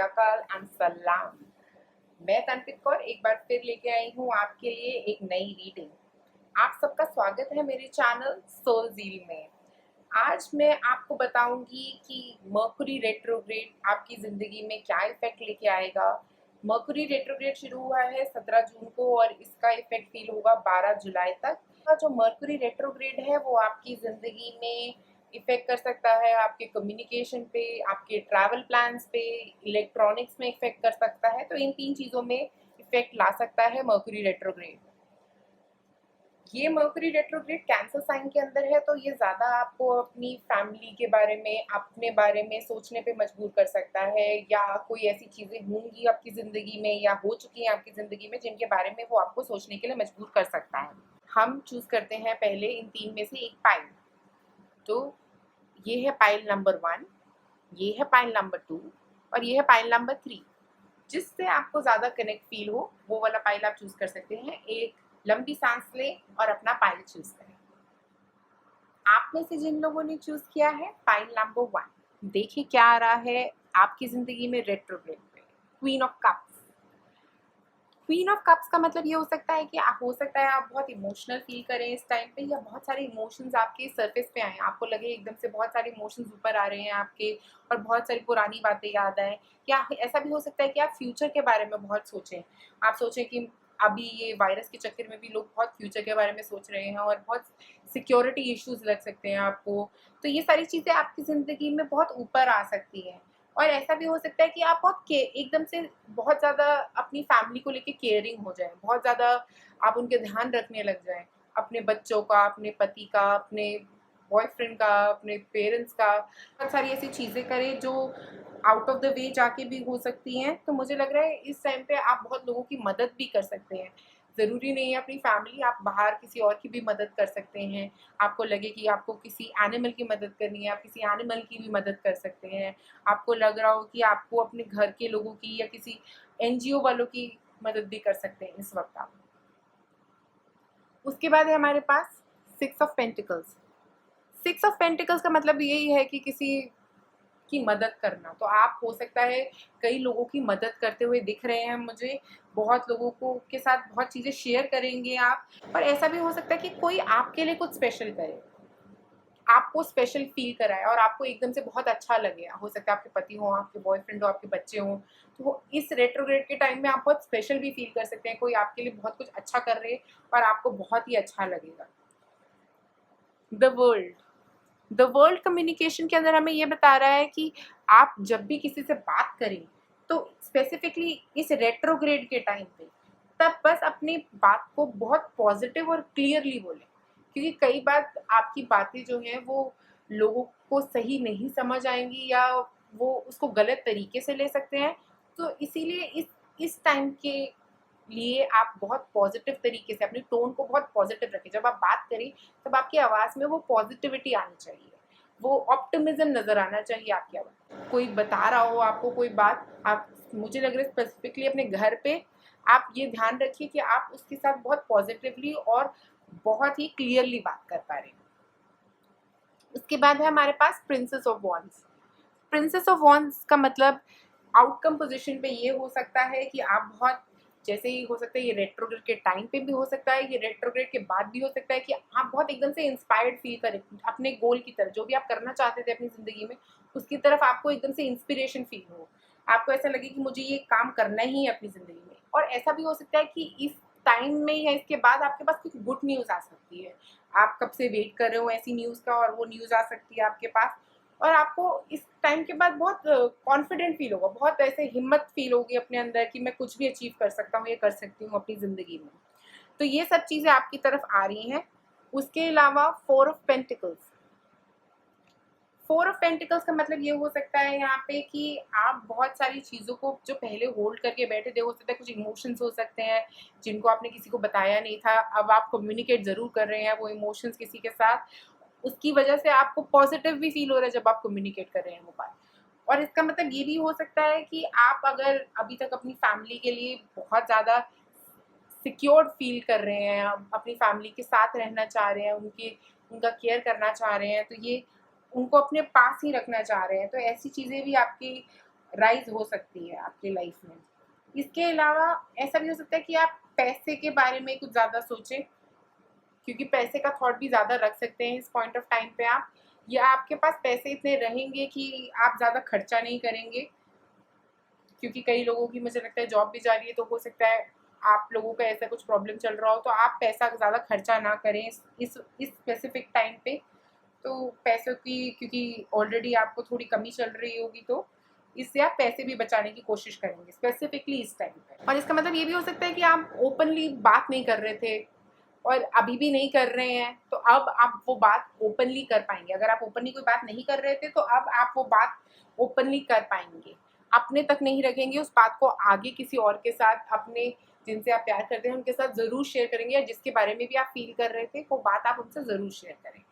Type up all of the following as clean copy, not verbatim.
अकाल एंड सलाम। मैं तनप्रीत कौर एक बार फिर लेके आई हूँ आपके लिए एक नई रीडिंग। आप सबका स्वागत है मेरे चैनल सोल ज़ील में। आज मैं आपको बताऊंगी कि मर्कुरी रेट्रोग्रेड आपकी ज़िंदगी में क्या इफेक्ट लेके आएगा। मर्कुरी रेट्रोग्रेड शुरू हुआ है 17 जून को और इसका इफेक्ट फील होगा 12 जुलाई तक। जो मर्कुरी रेट्रोग्रेड है वो आपकी ज़िंदगी में इफेक्ट कर सकता है, आपके कम्युनिकेशन पे, आपके ट्रैवल प्लान्स पे, इलेक्ट्रॉनिक्स में इफेक्ट कर सकता है। तो इन 3 चीज़ों में इफेक्ट ला सकता है मर्कुरी रेट्रोग्रेड। ये मर्कुरी रेट्रोग्रेड कैंसर साइन के अंदर है, तो ये ज़्यादा आपको अपनी फैमिली के बारे में, अपने बारे में सोचने पे मजबूर कर सकता है, या कोई ऐसी चीज़ें होंगी आपकी ज़िंदगी में या हो चुकी हैं आपकी ज़िंदगी में जिनके बारे में वो आपको सोचने के लिए मजबूर कर सकता है। हम चूज़ करते हैं पहले इन 3 में से एक पाइल। तो ये है पाइल नंबर 1, ये है पाइल नंबर 2 और ये है पाइल नंबर 3। जिससे आपको ज़्यादा कनेक्ट फील हो वो वाला पाइल आप चूज़ कर सकते हैं। एक लंबी सांस लें और अपना पाइल चूज़ करें। आप में से जिन लोगों ने चूज़ किया है पाइल नंबर 1, देखिए क्या आ रहा है आपकी ज़िंदगी में रेट्रोग्रेड पे। Queen of cups. Queen of cups का मतलब ये हो सकता है कि हो सकता है आप बहुत इमोशनल फील करें इस टाइम पे, या बहुत सारे इमोशंस आपके सरफेस पे आए, आपको लगे एकदम से बहुत सारे इमोशंस ऊपर आ रहे हैं आपके और बहुत सारी पुरानी बातें याद आए। या ऐसा भी हो सकता है कि आप फ्यूचर के बारे में बहुत सोचें। आप सोचें कि अभी ये वायरस के चक्कर में भी लोग बहुत फ्यूचर के बारे में सोच रहे हैं और बहुत सिक्योरिटी इश्यूज लग सकते हैं आपको। तो ये सारी चीज़ें आपकी ज़िंदगी में बहुत ऊपर आ सकती हैं। और ऐसा भी हो सकता है कि आप एकदम से बहुत ज़्यादा अपनी फैमिली को लेके केयरिंग हो जाएँ, बहुत ज़्यादा आप उनके ध्यान रखने लग जाएँ, अपने बच्चों का, अपने पति का, अपने बॉयफ्रेंड का, अपने पेरेंट्स का। बहुत सारी ऐसी चीज़ें करें जो आउट ऑफ द वे जाके भी हो सकती हैं। तो मुझे लग रहा है इस टाइम पे आप बहुत लोगों की मदद भी कर सकते हैं। ज़रूरी नहीं है अपनी फैमिली, आप बाहर किसी और की भी मदद कर सकते हैं। आपको लगे कि आपको किसी एनिमल की मदद करनी है, आप किसी एनिमल की भी मदद कर सकते हैं। आपको लग रहा हो कि आपको अपने घर के लोगों की या किसी एनजीओ वालों की मदद भी कर सकते हैं इस वक्त आप। उसके बाद है हमारे पास 6 ऑफ पेंटिकल्स। 6 ऑफ पेंटिकल्स का मतलब यही है कि किसी की मदद करना। तो आप हो सकता है कई लोगों की मदद करते हुए दिख रहे हैं मुझे, बहुत लोगों को के साथ बहुत चीज़ें शेयर करेंगे आप। और ऐसा भी हो सकता है कि कोई आपके लिए कुछ स्पेशल करे, आपको स्पेशल फील कराए और आपको एकदम से बहुत अच्छा लगे। हो सकता है आपके पति हों, आपके बॉयफ्रेंड हो, आपके बच्चे हों। तो वो इस रेट्रोग्रेड के टाइम में आप बहुत स्पेशल भी फील कर सकते हैं। कोई आपके लिए बहुत कुछ अच्छा कर रहे हैं और आपको बहुत ही अच्छा लगेगा। The world. The world communication के अंदर हमें ये बता रहा है कि आप जब भी किसी से बात करें तो स्पेसिफिकली इस रेट्रोग्रेड के टाइम पे तब बस अपनी बात को बहुत पॉजिटिव और क्लियरली बोलें, क्योंकि कई बार आपकी बातें जो हैं वो लोगों को सही नहीं समझ आएंगी या वो उसको गलत तरीके से ले सकते हैं। तो इसीलिए इस टाइम के लिए आप बहुत पॉजिटिव तरीके से अपनी टोन को बहुत पॉजिटिव रखें। जब आप बात करें तब आपकी आवाज़ में वो पॉजिटिविटी आनी चाहिए, वो ऑप्टिमिज्म नज़र आना चाहिए आपकी आवाज़। कोई बता रहा हो आपको कोई बात, आप मुझे लग रहा है स्पेसिफिकली अपने घर पे आप ये ध्यान रखिए कि आप उसके साथ बहुत पॉजिटिवली और बहुत ही क्लियरली बात कर पा रहे हैं। उसके बाद है हमारे पास princess of wands. Princess of wands का मतलब आउटकम पोजीशन पे ये हो सकता है कि आप बहुत, जैसे ही हो सकता है ये रेट्रोग्रेड के टाइम पे भी हो सकता है, ये रेट्रोग्रेड के बाद भी हो सकता है कि आप बहुत एकदम से इंस्पायर्ड फील करें अपने गोल की तरफ, जो भी आप करना चाहते थे अपनी ज़िंदगी में उसकी तरफ आपको एकदम से इंस्पिरेशन फील हो। आपको ऐसा लगे कि मुझे ये काम करना ही है अपनी ज़िंदगी में। और ऐसा भी हो सकता है कि इस टाइम में या इसके बाद आपके पास कुछ गुड न्यूज़ आ सकती है। आप कब से वेट कर रहे हो ऐसी न्यूज़ का और वो न्यूज़ आ सकती है आपके पास, और आपको इस टाइम के बाद बहुत कॉन्फिडेंट फील होगा, बहुत ऐसे हिम्मत फील होगी अपने अंदर कि मैं कुछ भी अचीव कर सकता हूँ, ये कर सकती हूँ अपनी ज़िंदगी में। तो ये सब चीज़ें आपकी तरफ आ रही हैं। उसके अलावा 4 ऑफ पेंटिकल्स। 4 ऑफ पेंटिकल्स का मतलब ये हो सकता है यहाँ पे कि आप बहुत सारी चीज़ों को जो पहले होल्ड करके बैठे थे, हो सकता है कुछ इमोशंस हो सकते हैं जिनको आपने किसी को बताया नहीं था, अब आप कम्युनिकेट ज़रूर कर रहे हैं वो इमोशंस किसी के साथ। उसकी वजह से आपको पॉजिटिव भी फील हो रहा है जब आप कम्युनिकेट कर रहे हैं वो बात। और इसका मतलब ये भी हो सकता है कि आप अगर अभी तक अपनी फैमिली के लिए बहुत ज़्यादा सिक्योर्ड फील कर रहे हैं, अपनी फैमिली के साथ रहना चाह रहे हैं, उनका केयर करना चाह रहे हैं, तो ये उनको अपने पास ही रखना चाह रहे हैं, तो ऐसी चीज़ें भी आपकी राइज हो सकती है आपकी लाइफ में। इसके अलावा ऐसा भी हो सकता है कि आप पैसे के बारे में कुछ ज़्यादा सोचें, क्योंकि पैसे का थॉट भी ज़्यादा रख सकते हैं इस पॉइंट ऑफ टाइम पे आप, या आपके पास पैसे इतने रहेंगे कि आप ज़्यादा खर्चा नहीं करेंगे, क्योंकि कई लोगों की मुझे लगता है जॉब भी जा रही है, तो हो सकता है आप लोगों का ऐसा कुछ प्रॉब्लम चल रहा हो तो आप पैसा ज़्यादा खर्चा ना करें इस स्पेसिफिक टाइम पे। तो पैसों की, क्योंकि ऑलरेडी आपको थोड़ी कमी चल रही होगी, तो इससे आप पैसे भी बचाने की कोशिश करेंगे स्पेसिफिकली इस टाइम पे। और इसका मतलब ये भी हो सकता है कि आप ओपनली बात नहीं कर रहे थे और अभी भी नहीं कर रहे हैं, तो अब आप वो बात ओपनली कर पाएंगे। अगर आप ओपनली कोई बात नहीं कर रहे थे तो अब आप वो बात ओपनली कर पाएंगे, अपने तक नहीं रखेंगे उस बात को, आगे किसी और के साथ, अपने जिनसे आप प्यार करते हैं उनके साथ ज़रूर शेयर करेंगे, या जिसके बारे में भी आप फील कर रहे थे वो बात आप उनसे ज़रूर शेयर करेंगे।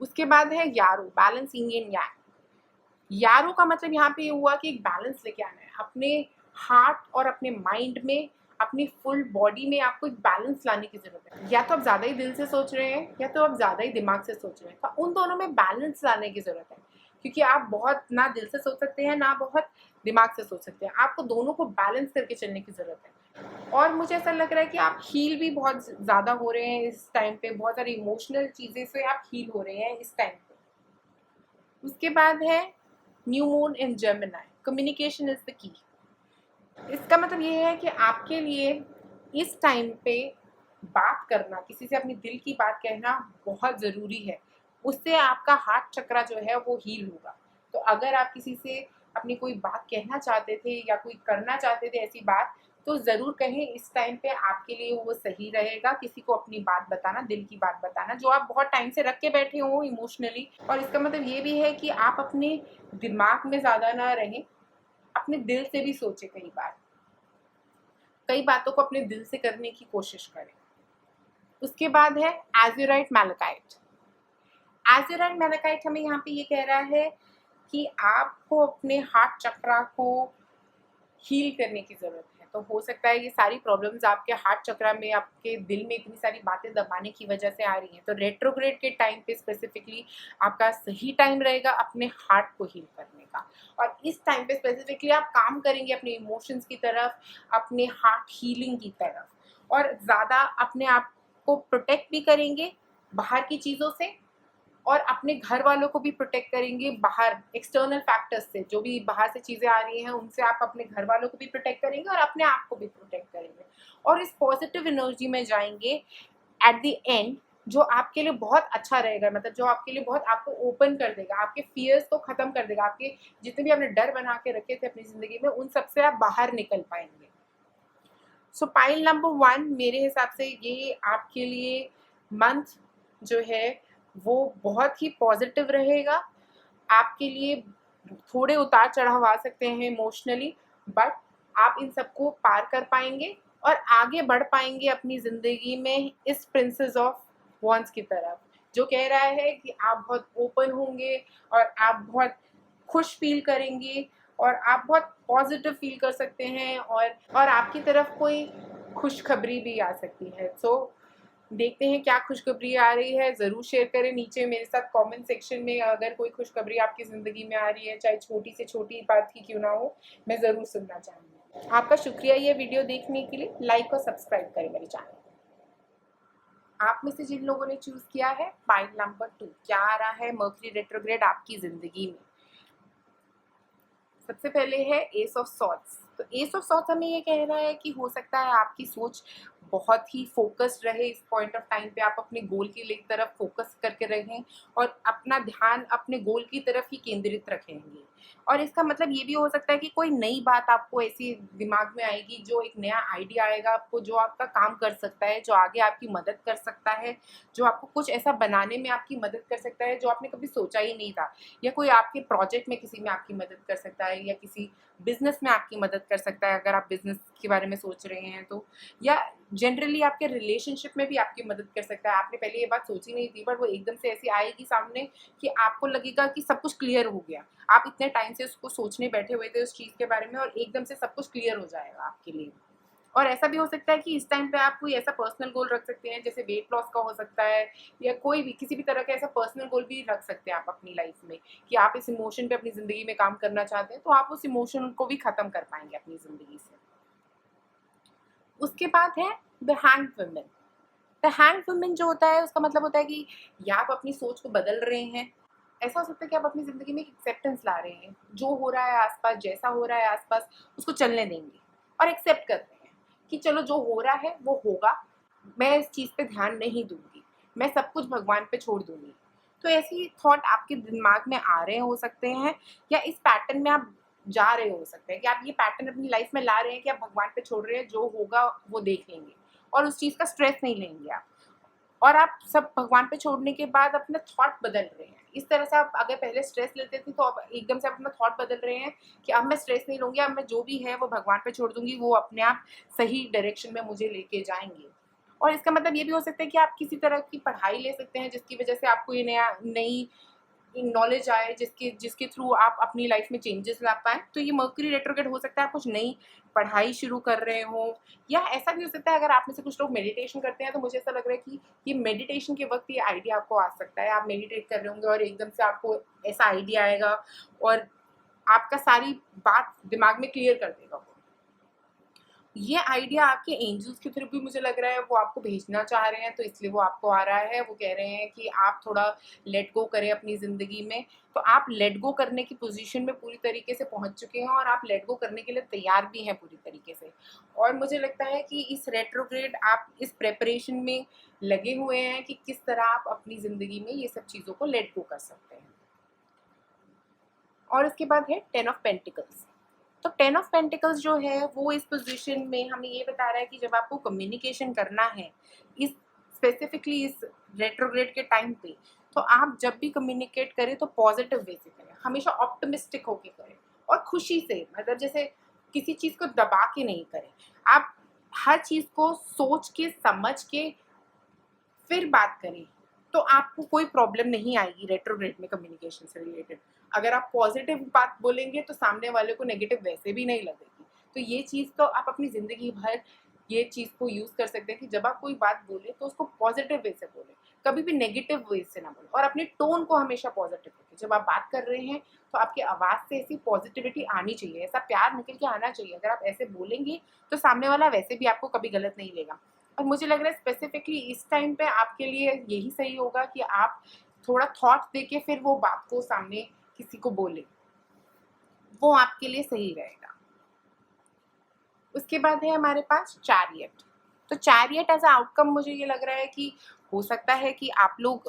उसके बाद है यारो, बैलेंस यिन एंड यांग। यारो का मतलब यहाँ पे ये हुआ कि एक बैलेंस लेके आना है अपने हार्ट और अपने माइंड में, अपनी फुल बॉडी में आपको एक बैलेंस लाने की जरूरत है। या तो आप ज़्यादा ही दिल से सोच रहे हैं या तो आप ज़्यादा ही दिमाग से सोच रहे हैं, तो उन दोनों में बैलेंस लाने की ज़रूरत है, क्योंकि आप बहुत ना दिल से सोच सकते हैं ना बहुत दिमाग से सोच सकते हैं, आपको दोनों को बैलेंस करके चलने की ज़रूरत है। और मुझे ऐसा लग रहा है कि आप हील भी बहुत ज़्यादा हो रहे हैं इस टाइम पे, बहुत सारी इमोशनल चीज़ें से आप हील हो रहे हैं इस टाइम पे। उसके बाद है new moon in Gemini, communication is the key. इसका मतलब ये है कि आपके लिए इस टाइम पे बात करना, किसी से अपनी दिल की बात कहना बहुत ज़रूरी है, उससे आपका हार्ट चक्रा जो है वो हील होगा। तो अगर आप किसी से अपनी कोई बात कहना चाहते थे या कोई करना चाहते थे ऐसी बात, तो ज़रूर कहें, इस टाइम पे आपके लिए वो सही रहेगा, किसी को अपनी बात बताना, दिल की बात बताना जो आप बहुत टाइम से रख के बैठे हो इमोशनली। और इसका मतलब ये भी है कि आप अपने दिमाग में ज़्यादा ना रहें, अपने दिल से भी सोचें, कई बातों को अपने दिल से करने की कोशिश करें। उसके बाद है एज़ुराइट मैलेकाइट। एज़ुराइट मैलेकाइट हमें यहाँ पे ये कह रहा है कि आपको अपने हार्ट चक्रा को हील करने की ज़रूरत है। तो हो सकता है ये सारी प्रॉब्लम्स आपके हार्ट चक्रा में, आपके दिल में इतनी सारी बातें दबाने की वजह से आ रही हैं। तो रेट्रोग्रेड के टाइम पे स्पेसिफिकली आपका सही टाइम रहेगा अपने हार्ट को हील करने का। और इस टाइम पे स्पेसिफिकली आप काम करेंगे अपने इमोशंस की तरफ, अपने हार्ट हीलिंग की तरफ, और ज़्यादा अपने आप को प्रोटेक्ट भी करेंगे बाहर की चीज़ों से, और अपने घर वालों को भी प्रोटेक्ट करेंगे बाहर एक्सटर्नल फैक्टर्स से, जो भी बाहर से चीज़ें आ रही हैं उनसे आप अपने घर वालों को भी प्रोटेक्ट करेंगे और अपने आप को भी प्रोटेक्ट करेंगे, और इस पॉजिटिव एनर्जी में जाएंगे एट द एंड, जो आपके लिए बहुत अच्छा रहेगा, मतलब जो आपके लिए बहुत आपको ओपन कर देगा, आपके फियर्स को ख़त्म कर देगा, आपके जितने भी आपने डर बना के रखे थे अपनी ज़िंदगी में उन सब से आप बाहर निकल पाएंगे। सो पाइल नंबर 1 मेरे हिसाब से ये आपके लिए मंथ जो है वो बहुत ही पॉजिटिव रहेगा। आपके लिए थोड़े उतार चढ़ाव आ सकते हैं इमोशनली, बट आप इन सबको पार कर पाएंगे और आगे बढ़ पाएंगे अपनी ज़िंदगी में इस प्रिंसेस ऑफ वॉन्स की तरफ, जो कह रहा है कि आप बहुत ओपन होंगे और आप बहुत खुश फील करेंगे और आप बहुत पॉजिटिव फील कर सकते हैं, और आपकी तरफ कोई खुशखबरी भी आ सकती है। सो देखते हैं क्या खुशखबरी आ रही है, ज़रूर शेयर करें नीचे मेरे साथ कमेंट सेक्शन में। अगर कोई खुशखबरी आपकी ज़िंदगी में आ रही है, चाहे छोटी से छोटी बात ही क्यों ना हो, मैं ज़रूर सुनना चाहूँगी। आपका शुक्रिया ये वीडियो देखने के लिए। लाइक और सब्सक्राइब करें मेरे चैनल। आप में से जिन लोगों ने चूज़ किया है पाइल नंबर 2, क्या आ रहा है मर्करी रेट्रोग्रेड आपकी ज़िंदगी में? सबसे पहले है एस ऑफ सॉर्ड्स। तो एस ऑफ सॉर्ड्स हमें ये कह रहा है कि हो सकता है आपकी सोच बहुत ही फोकस्ड रहे इस पॉइंट ऑफ टाइम पे, आप अपने गोल की तरफ फोकस करके रहें और अपना ध्यान अपने गोल की तरफ ही केंद्रित रखेंगे। और इसका मतलब ये भी हो सकता है कि कोई नई बात आपको ऐसी दिमाग में आएगी, जो एक नया आइडिया आएगा आपको, जो आपका काम कर सकता है, जो आगे आपकी मदद कर सकता है, जो आपको कुछ ऐसा बनाने में आपकी मदद कर सकता है जो आपने कभी सोचा ही नहीं था, या कोई आपके प्रोजेक्ट में किसी में आपकी मदद कर सकता है, या किसी बिजनेस में आपकी मदद कर सकता है अगर आप बिजनेस के बारे में सोच रहे हैं तो, या जनरली आपके रिलेशनशिप में भी आपकी मदद कर सकता है। आपने पहले ये बात सोची नहीं थी, बट वो एकदम से ऐसी आएगी सामने कि आपको लगेगा कि सब कुछ क्लियर हो गया। आप इतने टाइम से उसको सोचने बैठे हुए थे उस चीज़ के बारे में, और एकदम से सब कुछ क्लियर हो जाएगा आपके लिए। और ऐसा भी हो सकता है कि इस टाइम पे आप कोई ऐसा पर्सनल गोल रख सकते हैं, जैसे वेट लॉस का हो सकता है, या कोई भी किसी भी तरह का ऐसा पर्सनल गोल भी रख सकते हैं आप अपनी लाइफ में, कि आप इस इमोशन पे अपनी ज़िंदगी में काम करना चाहते हैं, तो आप उस इमोशन को भी ख़त्म कर पाएंगे अपनी ज़िंदगी से। उसके बाद है the hanged woman. The hanged woman जो होता है, उसका मतलब होता है कि या आप अपनी सोच को बदल रहे हैं, ऐसा हो सकता है कि आप अपनी ज़िंदगी में एक एक्सेप्टेंस ला रहे हैं, जो हो रहा है आसपास, जैसा हो रहा है आसपास, उसको चलने देंगे और एक्सेप्ट कर रहे हैं कि चलो जो हो रहा है वो होगा, मैं इस चीज़ पे ध्यान नहीं दूंगी, मैं सब कुछ भगवान पे छोड़ दूंगी। तो ऐसी थॉट आपके दिमाग में आ रहे हो सकते हैं, या इस पैटर्न में आप जा रहे हो सकते हैं कि आप ये पैटर्न अपनी लाइफ में ला रहे हैं कि आप भगवान पे छोड़ रहे हैं, जो होगा वो देख लेंगे और उस चीज़ का स्ट्रेस नहीं लेंगे आप। और आप सब भगवान पे छोड़ने के बाद अपना थॉट बदल रहे हैं। इस तरह से आप अगर पहले स्ट्रेस लेते थे, तो अब एकदम से आप अपना थॉट बदल रहे हैं कि अब मैं स्ट्रेस नहीं लूँगी, अब मैं जो भी है वो भगवान पे छोड़ दूँगी, वो अपने आप सही डायरेक्शन में मुझे लेके जाएँगे। और इसका मतलब ये भी हो सकता है कि आप किसी तरह की पढ़ाई ले सकते हैं, जिसकी वजह से आपको ये नई नॉलेज आए, जिसके जिसके थ्रू आप अपनी लाइफ में चेंजेस ला पाएँ। तो ये मर्क्यूरी रेट्रोग्रेड हो सकता है आप कुछ नई पढ़ाई शुरू कर रहे हों, या ऐसा भी हो सकता है अगर आप में से कुछ लोग मेडिटेशन करते हैं, तो मुझे ऐसा लग रहा है कि ये मेडिटेशन के वक़्त ये आइडिया आपको आ सकता है। आप मेडिटेट कर रहे होंगे और एकदम से आपको ऐसा आइडिया आएगा और आपका सारी बात दिमाग में क्लियर कर देगा वो। ये आइडिया आपके एंजल्स के थ्रू भी मुझे लग रहा है वो आपको भेजना चाह रहे हैं, तो इसलिए वो आपको आ रहा है। वो कह रहे हैं कि आप थोड़ा लेट गो करें अपनी ज़िंदगी में। तो आप लेट गो करने की पोजीशन में पूरी तरीके से पहुंच चुके हैं और आप लेट गो करने के लिए तैयार भी हैं पूरी तरीके से। और मुझे लगता है कि इस रेट्रोग्रेड आप इस प्रेपरेशन में लगे हुए हैं कि किस तरह आप अपनी ज़िंदगी में ये सब चीज़ों को लेट गो कर सकते हैं। और उसके बाद है 10 ऑफ पेंटिकल्स। तो 10 ऑफ पेंटिकल्स जो है वो इस पोजीशन में हमें ये बता रहा है कि जब आपको कम्युनिकेशन करना है, इस स्पेसिफिकली इस रेट्रोग्रेड के टाइम पे, तो आप जब भी कम्युनिकेट करें तो पॉजिटिव वे से करें, हमेशा ऑप्टिमिस्टिक होके करें और खुशी से, मतलब जैसे किसी चीज़ को दबा के नहीं करें। आप हर चीज़ को सोच के समझ के फिर बात करें, तो आपको कोई प्रॉब्लम नहीं आएगी रेट्रोग्रेड में कम्युनिकेशन से रिलेटेड। अगर आप पॉजिटिव बात बोलेंगे तो सामने वाले को नेगेटिव वैसे भी नहीं लगेगी। तो ये चीज़ तो आप अपनी ज़िंदगी भर ये चीज़ को यूज़ कर सकते हैं कि जब आप कोई बात बोलें तो उसको पॉजिटिव वे से बोलें, कभी भी नेगेटिव वे से ना बोलें, और अपनी टोन को हमेशा पॉजिटिव रखें। जब आप बात कर रहे हैं तो आपकी आवाज़ से ऐसी पॉजिटिविटी आनी चाहिए, ऐसा प्यार निकल के आना चाहिए। अगर आप ऐसे बोलेंगे तो सामने वाला वैसे भी आपको कभी गलत नहीं लेगा। और मुझे लग रहा है स्पेसिफिकली इस टाइम पे आपके लिए यही सही होगा कि आप थोड़ा थॉट देके फिर वो बात को सामने किसी को बोले, वो आपके लिए सही रहेगा। उसके बाद है हमारे पास चैरियट। तो चैरियट एज अ आउटकम मुझे ये लग रहा है कि हो सकता है कि आप लोग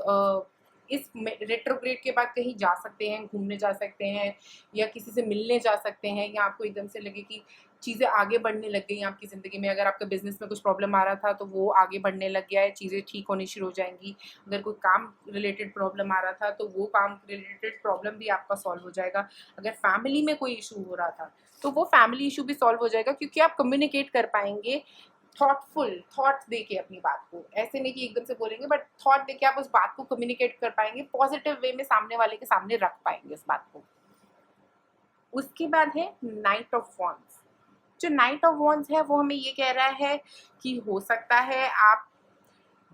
इस रेट्रोग्रेड के बाद कहीं जा सकते हैं, घूमने जा सकते हैं, या किसी से मिलने जा सकते हैं, या आपको एकदम से लगे कि चीज़ें आगे बढ़ने लग गई हैं आपकी ज़िंदगी में। अगर आपका बिजनेस में कुछ प्रॉब्लम आ रहा था तो वो आगे बढ़ने लग गया है, चीज़ें ठीक होनी शुरू हो जाएंगी। अगर कोई काम रिलेटेड प्रॉब्लम आ रहा था तो वो काम रिलेटेड प्रॉब्लम भी आपका सॉल्व हो जाएगा। अगर फैमिली में कोई इशू हो रहा था तो वो फैमिली इशू भी सॉल्व हो जाएगा, क्योंकि आप कम्युनिकेट कर पाएंगे थॉटफुल थॉट देके अपनी बात को। ऐसे नहीं कि एकदम से बोलेंगे, बट थॉट देके आप उस बात को कम्युनिकेट कर पाएंगे, पॉजिटिव वे में सामने वाले के सामने रख पाएंगे उस बात को। उसके बाद है नाइट ऑफ वॉन्ड्स। जो नाइट ऑफ वॉन्ड्स है वो हमें ये कह रहा है कि हो सकता है आप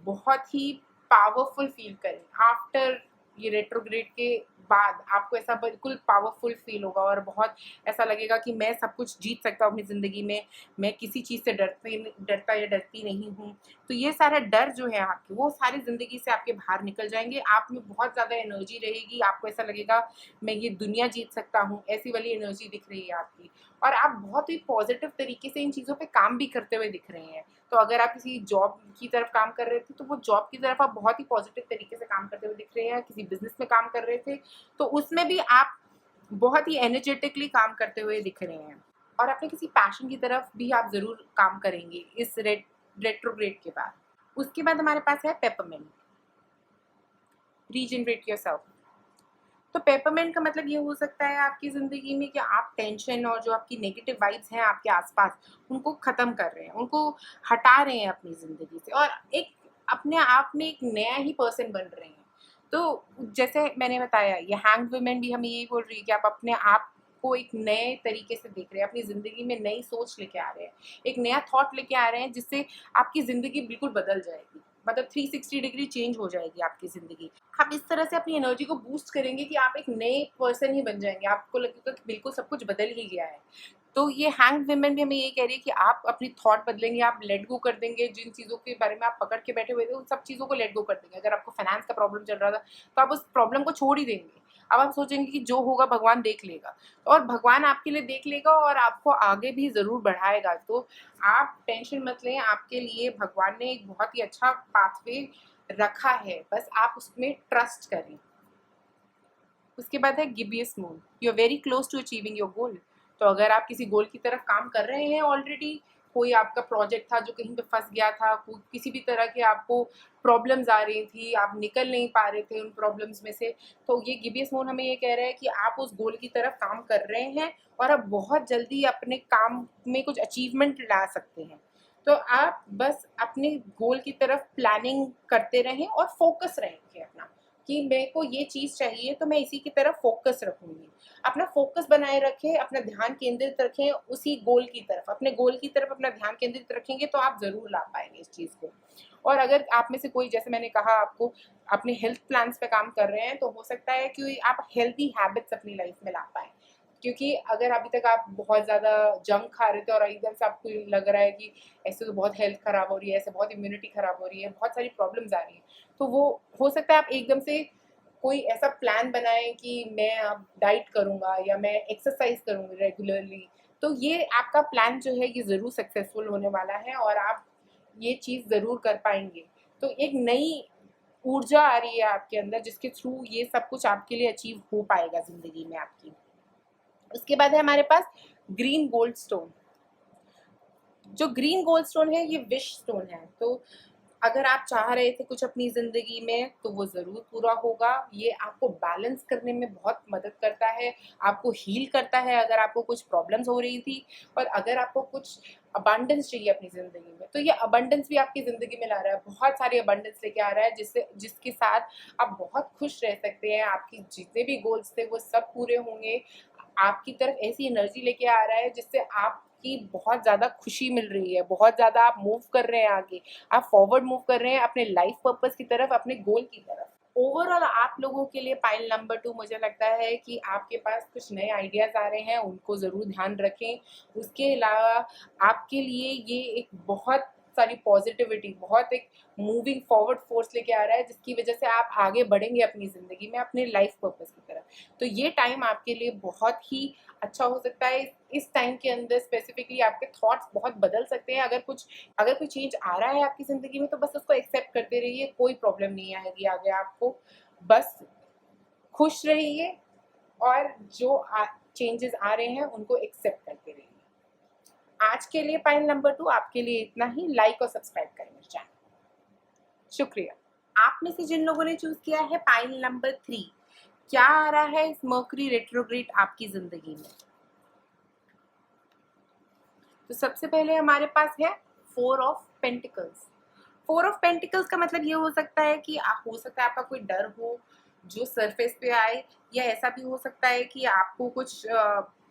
बहुत ही पावरफुल फील करें आफ्टर ये रेट्रोग्रेड के बाद। आपको ऐसा बिल्कुल पावरफुल फील होगा और बहुत ऐसा लगेगा कि मैं सब कुछ जीत सकता हूँ अपनी ज़िंदगी में, मैं किसी चीज़ से डरता या डरती नहीं हूँ। तो ये सारा डर जो है आपके, वो सारी ज़िंदगी से आपके बाहर निकल जाएंगे। आप में बहुत ज़्यादा एनर्जी रहेगी, आपको ऐसा लगेगा मैं ये दुनिया जीत सकता हूँ, ऐसी वाली एनर्जी दिख रही है आपकी। और आप बहुत ही पॉजिटिव तरीके से इन चीज़ों पे काम भी करते हुए दिख रहे हैं। तो अगर आप किसी जॉब की तरफ काम कर रहे थे तो वो जॉब की तरफ आप बहुत ही पॉजिटिव तरीके से काम करते हुए दिख रहे हैं। किसी बिजनेस में काम कर रहे थे तो उसमें भी आप बहुत ही एनर्जेटिकली काम करते हुए दिख रहे हैं। और अपने किसी पैशन की तरफ भी आप ज़रूर काम करेंगे इस रेट्रोग्रेड के बाद। उसके बाद हमारे पास है पेपरमिंट, रीजनरेट योरसेल्फ। तो पेपरमिंट का मतलब ये हो सकता है आपकी ज़िंदगी में कि आप टेंशन और जो आपकी नेगेटिव वाइब्स हैं आपके आसपास, उनको ख़त्म कर रहे हैं, उनको हटा रहे हैं अपनी ज़िंदगी से, और एक अपने आप में एक नया ही पर्सन बन रहे हैं। तो जैसे मैंने बताया, ये हैंग्ड वुमेन भी हमें यही बोल रही है कि आप अपने आप को एक नए तरीके से देख रहे हैं, अपनी ज़िंदगी में नई सोच लेके आ रहे हैं, एक नया थॉट लेके आ रहे हैं, जिससे आपकी ज़िंदगी बिल्कुल बदल जाएगी। मतलब 360 डिग्री चेंज हो जाएगी आपकी ज़िंदगी। आप इस तरह से अपनी एनर्जी को बूस्ट करेंगे कि आप एक नए पर्सन ही बन जाएँगे, आपको लगेगा कि बिल्कुल सब कुछ बदल ही गया है। तो ये हैंग्ड वुमन भी हमें ये कह रही है कि आप अपनी थॉट बदलेंगे, आप लेट गो कर देंगे, जिन चीज़ों के बारे में आप पकड़ के बैठे हुए थे, उन सब चीज़ों को लेट गो कर देंगे। अगर आपको फाइनेंस का प्रॉब्लम चल रहा था, तो आप उस प्रॉब्लम को छोड़ ही देंगे। अब आप सोचेंगे कि जो होगा भगवान देख लेगा, और भगवान आपके लिए देख लेगा और आपको आगे भी ज़रूर बढ़ाएगा। तो आप टेंशन मत लें, आपके लिए भगवान ने एक बहुत ही अच्छा पाथवे रखा है, बस आप उसमें ट्रस्ट करें। उसके बाद है gibbous moon, you are very close to achieving your goal. तो अगर आप किसी गोल की तरफ काम कर रहे हैं ऑलरेडी, कोई आपका प्रोजेक्ट था जो कहीं पे फंस गया था, किसी भी तरह के आपको प्रॉब्लम्स आ रही थी, आप निकल नहीं पा रहे थे उन प्रॉब्लम्स में से, तो ये गिबियस मून हमें ये कह रहा है कि आप उस गोल की तरफ काम कर रहे हैं और आप बहुत जल्दी अपने काम में कुछ अचीवमेंट ला सकते हैं। तो आप बस अपने गोल की तरफ प्लानिंग करते रहें और फोकस रहेंगे अपना, कि मेरे को ये चीज़ चाहिए तो मैं इसी की तरफ फोकस रखूँगी। अपना फोकस बनाए रखें, अपना ध्यान केंद्रित रखें उसी गोल की तरफ, अपने गोल की तरफ अपना ध्यान केंद्रित रखेंगे तो आप ज़रूर ला पाएँगे इस चीज़ को। और अगर आप में से कोई, जैसे मैंने कहा आपको, अपने हेल्थ प्लान्स पे काम कर रहे हैं, तो हो सकता है कि आप हेल्दी हैबिट्स अपनी लाइफ में ला पाएँ। क्योंकि अगर अभी तक आप बहुत ज़्यादा जंक खा रहे थे और एकदम से आपको लग रहा है कि ऐसे तो बहुत हेल्थ खराब हो रही है, ऐसे बहुत इम्यूनिटी खराब हो रही है, बहुत सारी प्रॉब्लम्स आ रही हैं, तो वो हो सकता है आप एकदम से कोई ऐसा प्लान बनाएं कि मैं अब डाइट करूँगा या मैं एक्सरसाइज करूँगी रेगुलरली। तो ये आपका प्लान जो है ये ज़रूर सक्सेसफुल होने वाला है और आप ये चीज़ ज़रूर कर पाएंगे। तो एक नई ऊर्जा आ रही है आपके अंदर, जिसके थ्रू ये सब कुछ आपके लिए अचीव हो पाएगा ज़िंदगी में आपकी। उसके बाद है हमारे पास ग्रीन गोल्ड स्टोन। जो ग्रीन गोल्ड स्टोन है ये विश स्टोन है। तो अगर आप चाह रहे थे कुछ अपनी ज़िंदगी में, तो वो ज़रूर पूरा होगा। ये आपको बैलेंस करने में बहुत मदद करता है, आपको हील करता है अगर आपको कुछ प्रॉब्लम्स हो रही थी, और अगर आपको कुछ अबंडेंस चाहिए अपनी ज़िंदगी में, तो ये अबंडेंस भी आपकी ज़िंदगी में ला रहा है। बहुत सारी अबंडेंस लेके आ रहा है, जिसके साथ आप बहुत खुश रह सकते हैं। आपकी जितने भी गोल्स थे वो सब पूरे होंगे। आपकी तरफ ऐसी एनर्जी लेके आ रहा है जिससे आपकी बहुत ज़्यादा खुशी मिल रही है, बहुत ज़्यादा आप मूव कर रहे हैं आगे, आप फॉरवर्ड मूव कर रहे हैं अपने लाइफ पर्पस की तरफ, अपने गोल की तरफ। ओवरऑल आप लोगों के लिए पाइल नंबर 2, मुझे लगता है कि आपके पास कुछ नए आइडियाज़ आ रहे हैं, उनको ज़रूर ध्यान रखें। उसके अलावा आपके लिए ये एक बहुत सारी पॉजिटिविटी, बहुत एक मूविंग फॉरवर्ड फोर्स लेके आ रहा है, जिसकी वजह से आप आगे बढ़ेंगे अपनी ज़िंदगी में, अपने लाइफ पर्पस की तरफ। तो ये टाइम आपके लिए बहुत ही अच्छा हो सकता है। इस टाइम के अंदर स्पेसिफिकली आपके थॉट्स बहुत बदल सकते हैं। अगर कोई चेंज आ रहा है आपकी ज़िंदगी में, तो बस उसको एक्सेप्ट करते रहिए, कोई प्रॉब्लम नहीं आएगी आगे आपको। बस खुश रहिए और जो चेंजेस आ रहे हैं उनको एक्सेप्ट करते रहिए। आज के लिए पाइल नंबर 2 आपके लिए इतना ही। लाइक और सब्सक्राइब करें मेरे चैनल। शुक्रिया। आप में से जिन लोगों ने चूज किया है पाइल नंबर 3, क्या आ रहा है इस मर्करी रेट्रोग्रेड आपकी जिंदगी में? तो सबसे पहले हमारे पास है 4 ऑफ पेंटिकल्स। 4 ऑफ पेंटिकल्स का मतलब ये हो सकता है कि हो सकता है आपका कोई डर हो जो सरफेस पे आए, या ऐसा भी हो सकता है कि आपको कुछ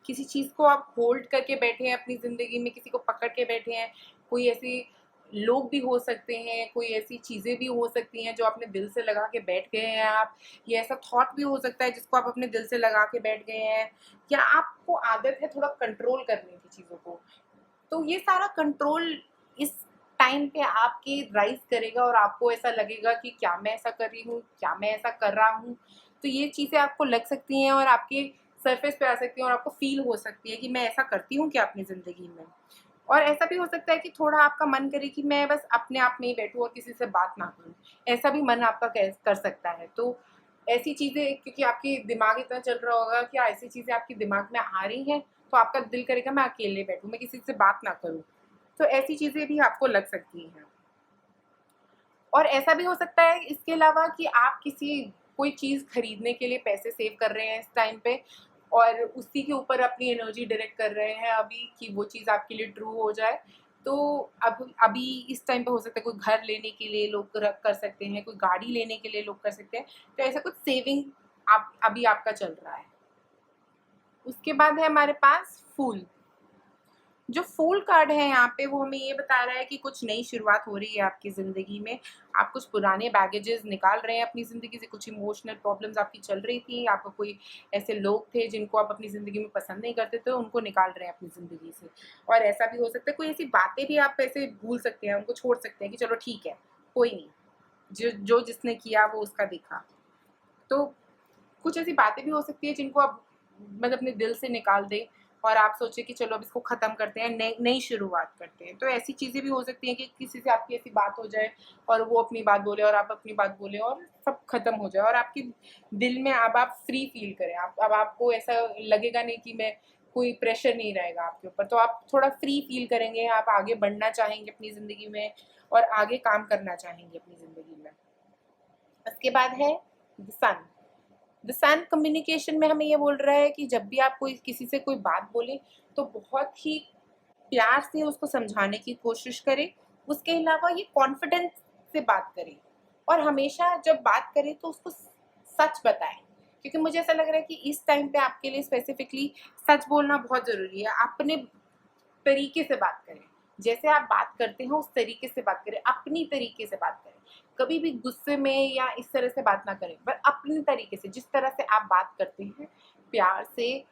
किसी चीज़ को आप होल्ड करके बैठे हैं अपनी ज़िंदगी में, किसी को पकड़ के बैठे हैं। कोई ऐसी लोग भी हो सकते हैं, कोई ऐसी चीज़ें भी हो सकती हैं जो अपने दिल से लगा के बैठ गए हैं आप, या ऐसा थॉट भी हो सकता है जिसको आप अपने दिल से लगा के बैठ गए हैं, या आपको आदत है थोड़ा कंट्रोल करने की चीज़ों को। तो ये सारा कंट्रोल इस टाइम पे आपके राइज करेगा और आपको ऐसा लगेगा कि क्या मैं ऐसा कर रही हूँ, क्या मैं ऐसा कर रहा हूँ। तो ये चीज़ें आपको लग सकती हैं और आपके सरफेस पे आ सकती हैं, और आपको फील हो सकती है कि मैं ऐसा करती हूँ क्या अपनी ज़िंदगी में। और ऐसा भी हो सकता है कि थोड़ा आपका मन करे कि मैं बस अपने आप में ही बैठूँ और किसी से बात ना करूँ। ऐसा भी मन आपका कर सकता है। तो ऐसी चीज़ें, क्योंकि आपकी दिमाग इतना चल रहा होगा कि ऐसी चीज़ें आपके दिमाग में आ रही हैं, तो आपका दिल करेगा मैं अकेले बैठूँ, मैं किसी से बात ना करूँ। तो ऐसी चीज़ें भी आपको लग सकती हैं। और ऐसा भी हो सकता है इसके अलावा कि आप कोई चीज़ खरीदने के लिए पैसे सेव कर रहे हैं इस टाइम पे, और उसी के ऊपर अपनी एनर्जी डायरेक्ट कर रहे हैं अभी कि वो चीज़ आपके लिए ट्रू हो जाए। तो अब अभी इस टाइम पे हो सकता है कोई घर लेने के लिए लोग कर सकते हैं, कोई गाड़ी लेने के लिए लोग कर सकते हैं। तो ऐसा कुछ सेविंग आप अभी आपका चल रहा है। उसके बाद है हमारे पास फूल। जो फूल कार्ड है यहाँ पे वो हमें ये बता रहा है कि कुछ नई शुरुआत हो रही है आपकी ज़िंदगी में। आप कुछ पुराने बैगेजेस निकाल रहे हैं अपनी ज़िंदगी से, कुछ इमोशनल प्रॉब्लम्स आपकी चल रही थी, आपका कोई ऐसे लोग थे जिनको आप अपनी ज़िंदगी में पसंद नहीं करते थे, उनको निकाल रहे हैं अपनी ज़िंदगी से। और ऐसा भी हो सकता है कोई ऐसी बातें भी आप ऐसे भूल सकते हैं, उनको छोड़ सकते हैं कि चलो ठीक है, कोई नहीं, जो जिसने किया वो उसका देखा। तो कुछ ऐसी बातें भी हो सकती है जिनको आप मतलब अपने दिल से निकाल दें और आप सोचें कि चलो अब इसको ख़त्म करते हैं, नई नई शुरुआत करते हैं। तो ऐसी चीज़ें भी हो सकती हैं कि किसी से आपकी ऐसी बात हो जाए और वो अपनी बात बोले और आप अपनी बात बोलें और सब ख़त्म हो जाए और आपके दिल में अब आप फ्री फील करें। आप अब आपको ऐसा लगेगा नहीं कि मैं कोई प्रेशर नहीं रहेगा आपके ऊपर, तो आप थोड़ा फ्री फील करेंगे, आप आगे बढ़ना चाहेंगे अपनी ज़िंदगी में और आगे काम करना चाहेंगे अपनी ज़िंदगी में। उसके बाद है the sun. The sun communication में हमें ये बोल रहा है कि जब भी आप कोई किसी से कोई बात बोलें तो बहुत ही प्यार से उसको समझाने की कोशिश करें। उसके अलावा ये कॉन्फिडेंस से बात करें और हमेशा जब बात करें तो उसको सच बताएं, क्योंकि मुझे ऐसा लग रहा है कि इस टाइम पे आपके लिए स्पेसिफिकली सच बोलना बहुत ज़रूरी है। अपने तरीके से बात करें, जैसे आप बात करते हैं उस तरीके से बात करें, अपनी तरीके से बात करें। कभी भी गुस्से में या इस तरह से बात ना करें, पर अपने तरीके से, जिस तरह से आप बात करते हैं, प्यार से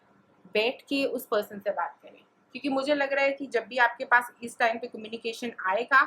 बैठ के उस पर्सन से बात करें। क्योंकि मुझे लग रहा है कि जब भी आपके पास इस टाइम पे कम्युनिकेशन आएगा,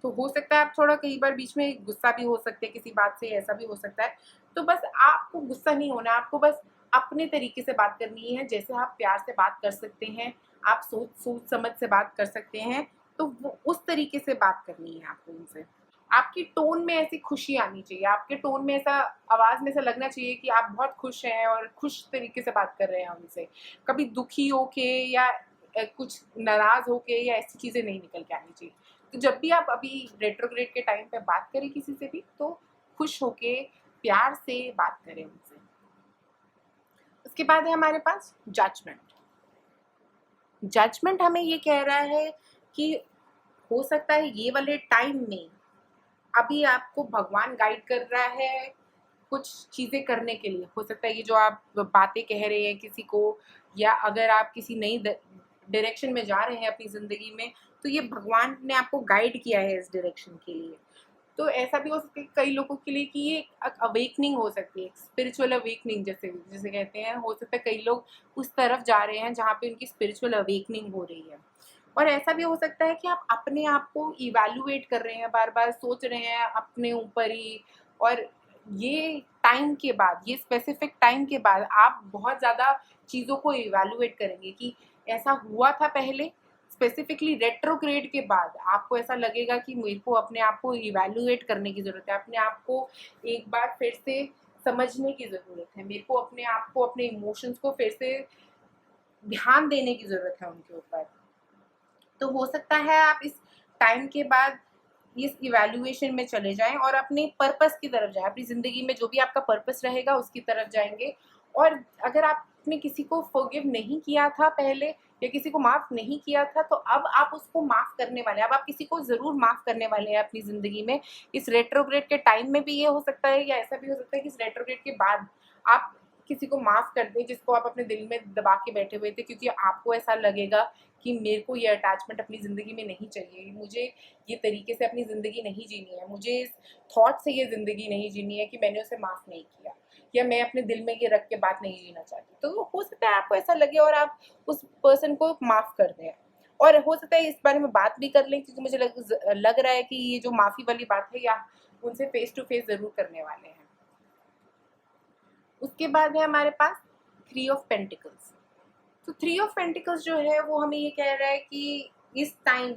तो हो सकता है आप थोड़ा कई बार बीच में गुस्सा भी हो सकते हैं किसी बात से, ऐसा भी हो सकता है। तो बस आपको गुस्सा नहीं होना है, आपको बस अपने तरीके से बात करनी है, जैसे आप प्यार से बात कर सकते हैं, आप सोच समझ से बात कर सकते हैं, तो वो उस तरीके से बात करनी है आपको उनसे। आपकी टोन में ऐसी खुशी आनी चाहिए, आपके टोन में ऐसा, आवाज़ में ऐसा लगना चाहिए कि आप बहुत खुश हैं और खुश तरीके से बात कर रहे हैं उनसे। कभी दुखी होके या कुछ नाराज़ होके या ऐसी चीज़ें नहीं निकल के आनी चाहिए। तो जब भी आप अभी रेट्रोग्रेड के टाइम पे बात करें किसी से भी, तो खुश होके प्यार से बात करें उनसे। उसके बाद है हमारे पास जजमेंट। जजमेंट हमें ये कह रहा है कि हो सकता है ये वाले टाइम में अभी आपको भगवान गाइड कर रहा है कुछ चीज़ें करने के लिए। हो सकता है ये जो आप बातें कह रहे हैं किसी को, या अगर आप किसी नई डायरेक्शन में जा रहे हैं अपनी ज़िंदगी में, तो ये भगवान ने आपको गाइड किया है इस डायरेक्शन के लिए। तो ऐसा भी हो सकता है कई लोगों के लिए कि ये एक अवेकनिंग हो सकती है, स्पिरिचुअल अवेकनिंग जैसे जिसे कहते हैं। हो सकता है कई लोग उस तरफ जा रहे हैं जहाँ पे उनकी स्पिरिचुअल अवेकनिंग हो रही है। और ऐसा भी हो सकता है कि आप अपने आप को इवैल्यूएट कर रहे हैं, बार-बार सोच रहे हैं अपने ऊपर ही, और ये टाइम के बाद, ये स्पेसिफिक टाइम के बाद आप बहुत ज़्यादा चीज़ों को इवैल्यूएट करेंगे कि ऐसा हुआ था पहले, स्पेसिफिकली रेट्रोग्रेड के बाद आपको ऐसा लगेगा कि मेरे को अपने आप को इवैल्यूएट करने की ज़रूरत है, अपने आप को एक बार फिर से समझने की ज़रूरत है, मेरे को अपने आप को, अपने इमोशंस को फिर से ध्यान देने की ज़रूरत है उनके ऊपर। तो हो सकता है आप इस टाइम के बाद इस इवैल्यूएशन में चले जाएँ और अपने पर्पस की तरफ जाएँ, अपनी ज़िंदगी में जो भी आपका पर्पस रहेगा उसकी तरफ जाएँगे। और अगर आपने किसी को फ़ॉरगिव नहीं किया था पहले या किसी को माफ़ नहीं किया था, तो अब आप उसको माफ़ करने वाले हैं। अब आप किसी को ज़रूर माफ़ करने वाले हैं अपनी ज़िंदगी में। इस रेट्रोग्रेड के टाइम में भी ये हो सकता है, या ऐसा भी हो सकता है कि इस रेट्रोग्रेड के बाद आप किसी को माफ़ कर दें जिसको आप अपने दिल में दबा के बैठे हुए थे, क्योंकि आपको ऐसा लगेगा कि मेरे को ये अटैचमेंट अपनी ज़िंदगी में नहीं चाहिए, मुझे ये तरीके से अपनी ज़िंदगी नहीं जीनी है, मुझे इस थॉट से ये ज़िंदगी नहीं जीनी है कि मैंने उसे माफ़ नहीं किया, या मैं अपने दिल में ये रख के बात नहीं जीना चाहती। तो हो सकता है आपको ऐसा लगे और आप उस पर्सन को माफ़ कर दें। और हो सकता है इस बारे में बात भी कर लें, क्योंकि मुझे लग रहा है कि ये जो माफ़ी वाली बात है, या उनसे फेस टू फेस ज़रूर करने वाले हैं। उसके बाद है हमारे पास थ्री ऑफ पेंटिकल्स। तो थ्री ऑफ पेंटिकल्स जो है वो हमें ये कह रहा है कि इस टाइम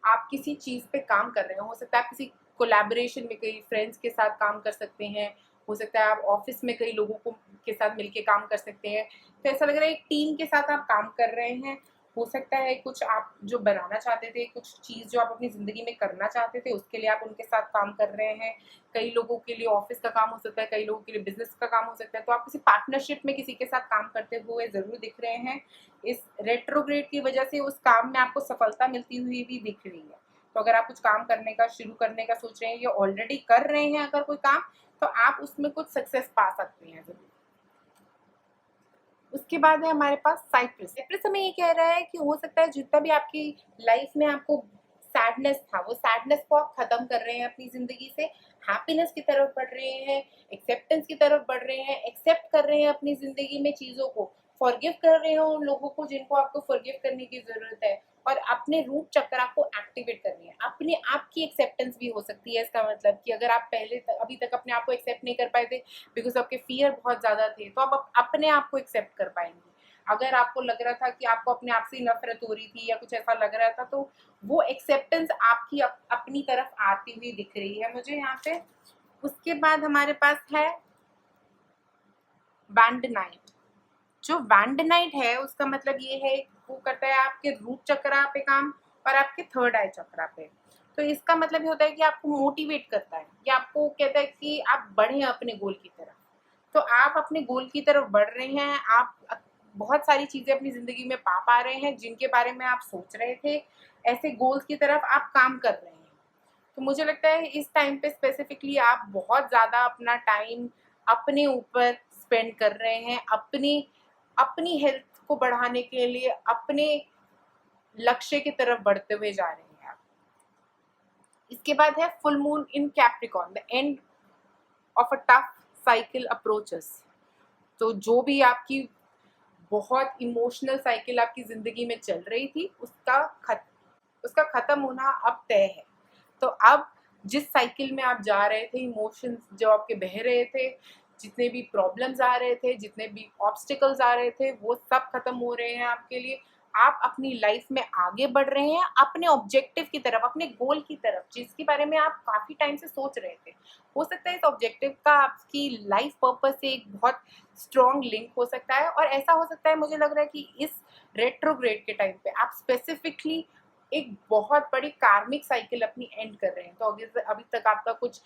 आप किसी चीज़ पे काम कर रहे हो सकता है आप किसी कोलैबोरेशन में कई फ्रेंड्स के साथ काम कर सकते हैं, हो सकता है आप ऑफिस में कई लोगों को के साथ मिलके काम कर सकते हैं। तो ऐसा लग रहा है एक टीम के साथ आप काम कर रहे हैं। हो सकता है कुछ आप जो बनाना चाहते थे, कुछ चीज़ जो आप अपनी ज़िंदगी में करना चाहते थे, उसके लिए आप उनके साथ काम कर रहे हैं। कई लोगों के लिए ऑफिस का काम हो सकता है, कई लोगों के लिए बिज़नेस का काम हो सकता है। तो आप किसी पार्टनरशिप में किसी के साथ काम करते हुए ज़रूर दिख रहे हैं। इस रेट्रोग्रेड की वजह से उस काम में आपको सफलता मिलती हुई भी दिख रही है। तो अगर आप कुछ काम करने का, शुरू करने का सोच रहे हैं या ऑलरेडी कर रहे हैं अगर कोई काम, तो आप उसमें कुछ सक्सेस पा सकते हैं ज़रूर। उसके बाद है हमारे पास साइप्रस। साइप्रस हमें ये कह रहा है कि हो सकता है जितना भी आपकी लाइफ में आपको सैडनेस था, वो सैडनेस को आप खत्म कर रहे हैं अपनी जिंदगी से, हैप्पीनेस की तरफ बढ़ रहे हैं, एक्सेप्टेंस की तरफ बढ़ रहे हैं, एक्सेप्ट कर रहे हैं अपनी जिंदगी में चीजों को, फॉरगिव कर रहे हो उन लोगों को जिनको आपको फॉरगिव करने की जरूरत है, और अपने रूट चक्र को एक्टिवेट करनी है। अपने आप की एक्सेप्टेंस भी हो सकती है। इसका मतलब कि अगर आप अभी तक अपने आप को एक्सेप्ट नहीं कर पाए थे बिकॉज आपके फियर बहुत ज्यादा थे, तो आप अपने आप को एक्सेप्ट कर पाएंगे। अगर आपको लग रहा था कि आपको अपने आप से नफरत हो रही थी या कुछ ऐसा लग रहा था, तो वो एक्सेप्टेंस आपकी अपनी तरफ आती हुई दिख रही है मुझे यहाँ पे। उसके बाद हमारे पास है वैंडनाइट। जो वैंडनाइट है उसका मतलब ये है, वो करता है आपके रूट चक्रा पे काम और आपके थर्ड आई चक्रा पे। तो इसका मतलब ये होता है कि आपको मोटिवेट करता है, कि आपको कहता है कि आप बढ़े अपने गोल की तरफ। तो आप अपने गोल की तरफ बढ़ रहे हैं, आप बहुत सारी चीजें अपनी जिंदगी में पा रहे हैं जिनके बारे में आप सोच रहे थे, ऐसे गोल्स की तरफ आप काम कर रहे हैं। तो मुझे लगता है इस टाइम पे स्पेसिफिकली आप बहुत ज़्यादा अपना टाइम अपने ऊपर स्पेंड कर रहे हैं, अपनी अपनी हेल्थ को बढ़ाने के लिए, अपने लक्ष्य की तरफ बढ़ते हुए जा रहे हैं आप। इसके बाद है full moon in Capricorn, the end of a tough cycle approaches. तो जो भी आपकी बहुत इमोशनल साइकिल आपकी जिंदगी में चल रही थी, उसका खत्म होना अब तय है। तो अब जिस साइकिल में आप जा रहे थे, इमोशंस जो आपके बह रहे थे, जितने भी प्रॉब्लम्स आ रहे थे, जितने भी ऑब्स्टिकल्स आ रहे थे, वो सब खत्म हो रहे हैं आपके लिए। आप अपनी लाइफ में आगे बढ़ रहे हैं अपने ऑब्जेक्टिव की तरफ, अपने गोल की तरफ, जिसके बारे में आप काफी टाइम से सोच रहे थे। हो सकता है इस ऑब्जेक्टिव का आपकी लाइफ पर्पस से एक बहुत स्ट्रॉन्ग लिंक हो सकता है, और ऐसा हो सकता है, मुझे लग रहा है कि इस रेट्रोग्रेड के टाइम पे आप स्पेसिफिकली एक बहुत बड़ी कार्मिक साइकिल अपनी एंड कर रहे हैं। तो अभी तक आपका कुछ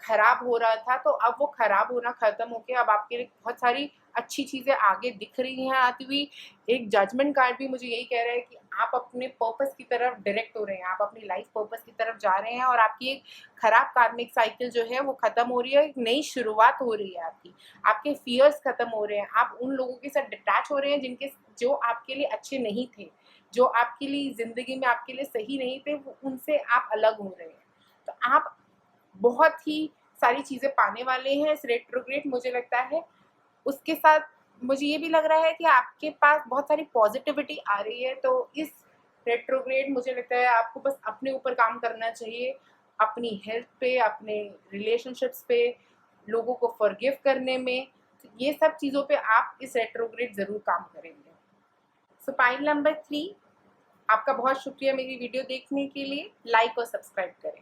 खराब हो रहा था, तो अब वो खराब होना खत्म होके अब आपके लिए बहुत सारी अच्छी चीजें आगे दिख रही हैं आती हुई। एक जजमेंट कार्ड भी मुझे यही कह रहा है कि आप अपने पर्पस की तरफ डायरेक्ट हो रहे हैं, आप अपनी लाइफ पर्पस की तरफ जा रहे हैं, और आपकी एक खराब कार्मिक साइकिल जो है वो खत्म हो रही है, एक नई शुरुआत हो रही है आपकी। आपके फियर्स खत्म हो रहे हैं, आप उन लोगों के साथ डिटैच हो रहे हैं जो आपके लिए अच्छे नहीं थे, जो आपके लिए जिंदगी में आपके लिए सही नहीं थे, उनसे आप अलग हो रहे हैं। तो आप बहुत ही सारी चीजें पाने वाले हैं इस रेट्रोग्रेड, मुझे लगता है। उसके साथ मुझे ये भी लग रहा है कि आपके पास बहुत सारी पॉजिटिविटी आ रही है। तो इस रेट्रोग्रेड मुझे लगता है आपको बस अपने ऊपर काम करना चाहिए, अपनी हेल्थ पे, अपने रिलेशनशिप्स पे, लोगों को फॉरगिव करने में। तो ये सब चीज़ों पे आप इस रेट्रोग्रेड ज़रूर काम करेंगे। सो पॉइंट नंबर 3, आपका बहुत शुक्रिया मेरी वीडियो देखने के लिए। लाइक और सब्सक्राइब करें।